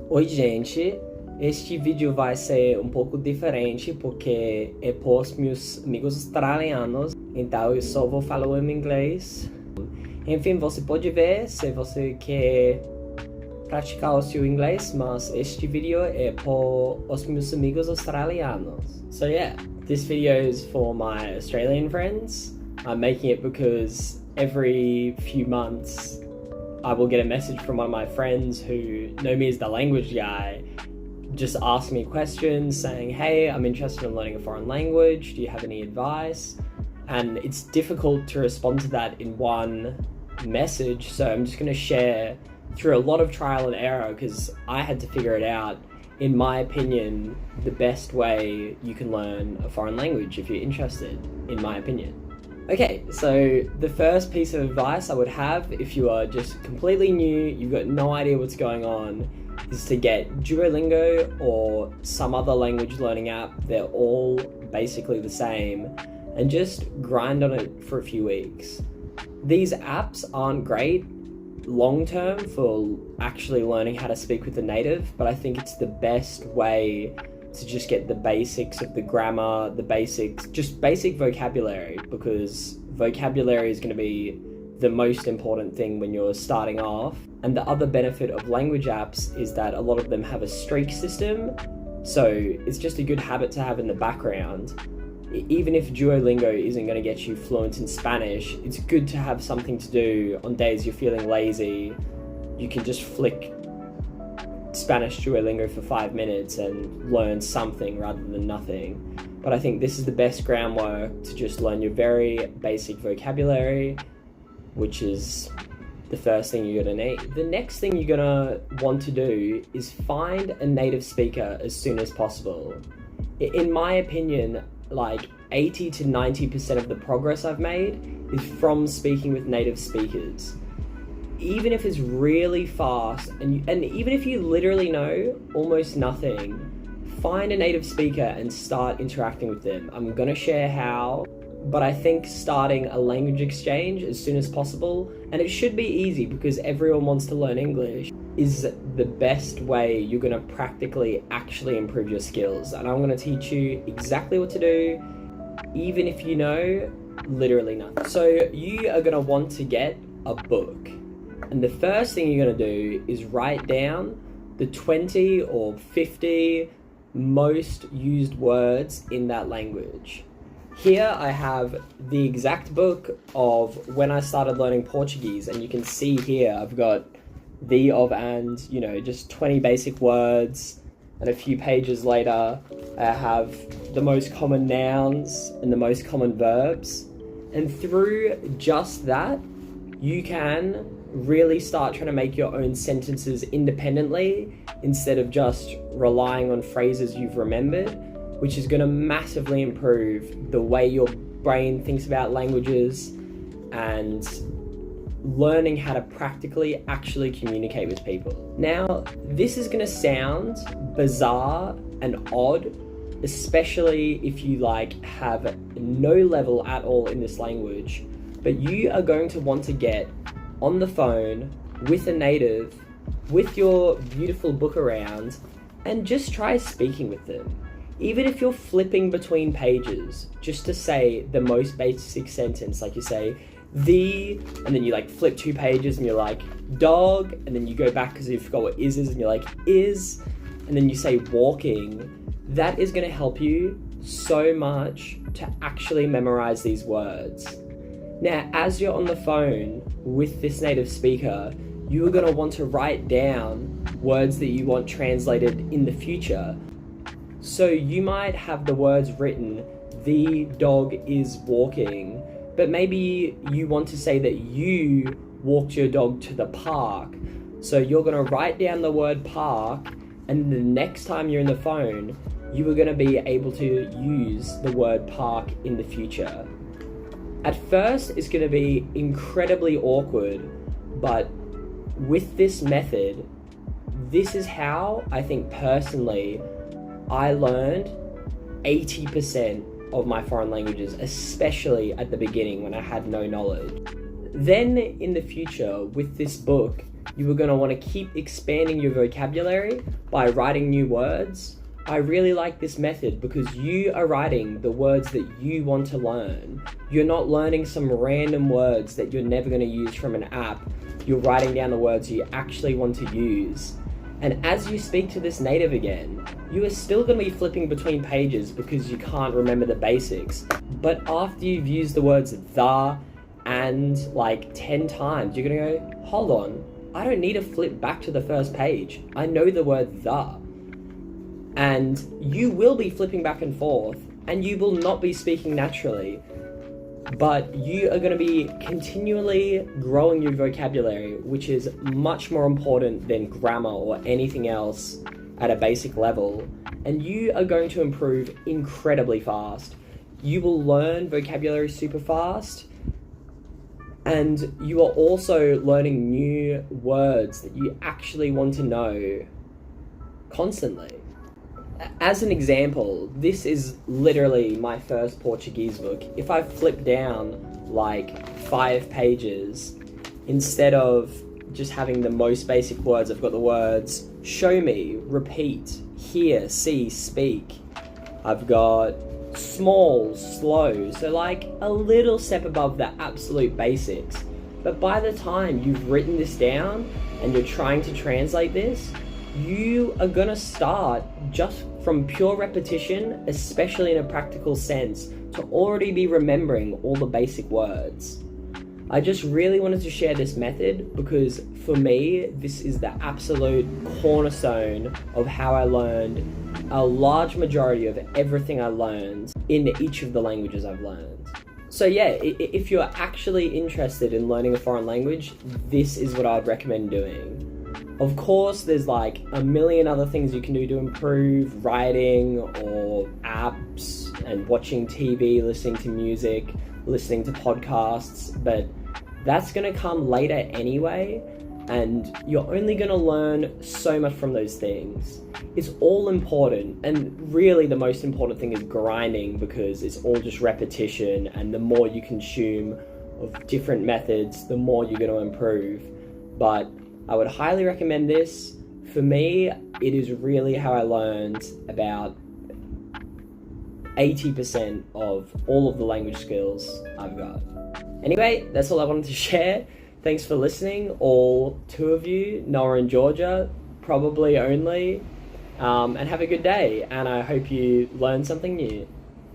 Oi, gente. Este vídeo vai ser um pouco diferente porque é para os meus amigos australianos, então eu só vou falar em inglês. Enfim, você pode ver se você quer praticar o seu inglês, mas este vídeo é para os meus amigos australianos. So yeah, this video is for my Australian friends. I'm making it because every few months I will get a message from one of my friends who know me as the language guy, just ask me questions saying, hey, I'm interested in learning a foreign language, do you have any advice? And it's difficult to respond to that in one message, so I'm just going to share through a lot of trial and error because I had to figure it out, in my opinion, the best way you can learn a foreign language if you're interested, in my opinion. Okay, so the first piece of advice I would have if you are just completely new, you've got no idea what's going on, is to get Duolingo or some other language learning app. They're all basically the same, and just grind on it for a few weeks. These apps aren't great long-term for actually learning how to speak with a native, but I think it's the best way to just get the basics of the grammar, the basics, just basic vocabulary, because vocabulary is going to be the most important thing when you're starting off. And the other benefit of language apps is that a lot of them have a streak system, so it's just a good habit to have in the background. Even if Duolingo isn't going to get you fluent in Spanish, it's good to have something to do on days you're feeling lazy. You can just flick Spanish Duolingo for 5 minutes and learn something rather than nothing. But I think this is the best groundwork to just learn your very basic vocabulary, which is the first thing you're gonna need. The next thing you're gonna want to do is find a native speaker as soon as possible. In my opinion, like 80 to 90% of the progress I've made is from speaking with native speakers. Even if it's really fast, and even if you literally know almost nothing, find a native speaker and start interacting with them. I'm gonna share how, but I think starting a language exchange as soon as possible, and it should be easy because everyone wants to learn English, is the best way you're gonna practically actually improve your skills. And I'm gonna teach you exactly what to do, even if you know literally nothing. So you are gonna want to get a book. And the first thing you're going to do is write down the 20 or 50 most used words in that language. Here I have the exact book of when I started learning Portuguese, and you can see here I've got the, of, and, you know, just 20 basic words, and a few pages later I have the most common nouns and the most common verbs. And through just that, you can really start trying to make your own sentences independently instead of just relying on phrases you've remembered, which is going to massively improve the way your brain thinks about languages and learning how to practically actually communicate with people. Now, this is going to sound bizarre and odd, especially if you have no level at all in this language, but you are going to want to get on the phone with a native, with your beautiful book around, and just try speaking with them. Even if you're flipping between pages, just to say the most basic sentence, like you say, the, and then you flip 2 pages and you're like, dog, and then you go back because you forgot what is, and you're like, is, and then you say walking. That is going to help you so much to actually memorize these words. Now, as you're on the phone with this native speaker, you are going to want to write down words that you want translated in the future. So you might have the words written, the dog is walking, but maybe you want to say that you walked your dog to the park. So you're going to write down the word park, and the next time you're in the phone, you are going to be able to use the word park in the future. At first, it's going to be incredibly awkward, but with this method, this is how I think personally I learned 80% of my foreign languages, especially at the beginning when I had no knowledge. Then in the future, with this book, You are going to want to keep expanding your vocabulary by writing new words. I really like this method because you are writing the words that you want to learn. You're not learning some random words that you're never going to use from an app. You're writing down the words you actually want to use. And as you speak to this native again, you are still going to be flipping between pages because you can't remember the basics. But after you've used the words the and like 10 times, you're going to go, hold on, I don't need to flip back to the first page. I know the word the. And you will be flipping back and forth, and you will not be speaking naturally, but you are going to be continually growing your vocabulary, which is much more important than grammar or anything else at a basic level, and you are going to improve incredibly fast. You will learn vocabulary super fast, and you are also learning new words that you actually want to know constantly. As an example, this is literally my first Portuguese book. If I flip down like 5 pages, instead of just having the most basic words, I've got the words show me, repeat, hear, see, speak. I've got small, slow, so like a little step above the absolute basics. But by the time you've written this down and you're trying to translate this, you are going to start just from pure repetition, especially in a practical sense, to already be remembering all the basic words. I just really wanted to share this method because for me, this is the absolute cornerstone of how I learned a large majority of everything I learned in each of the languages I've learned. So yeah, if you're actually interested in learning a foreign language, this is what I'd recommend doing. Of course, there's like a million other things you can do to improve, writing or apps and watching TV, listening to music, listening to podcasts, but that's going to come later anyway, and you're only going to learn so much from those things. It's all important, and really the most important thing is grinding because it's all just repetition, and the more you consume of different methods, the more you're going to improve. But I would highly recommend this. For me, it is really how I learned about 80% of all of the language skills I've got. Anyway, that's all I wanted to share. Thanks for listening, all 2 of you, Noah and Georgia, probably only. And have a good day, and I hope you learned something new.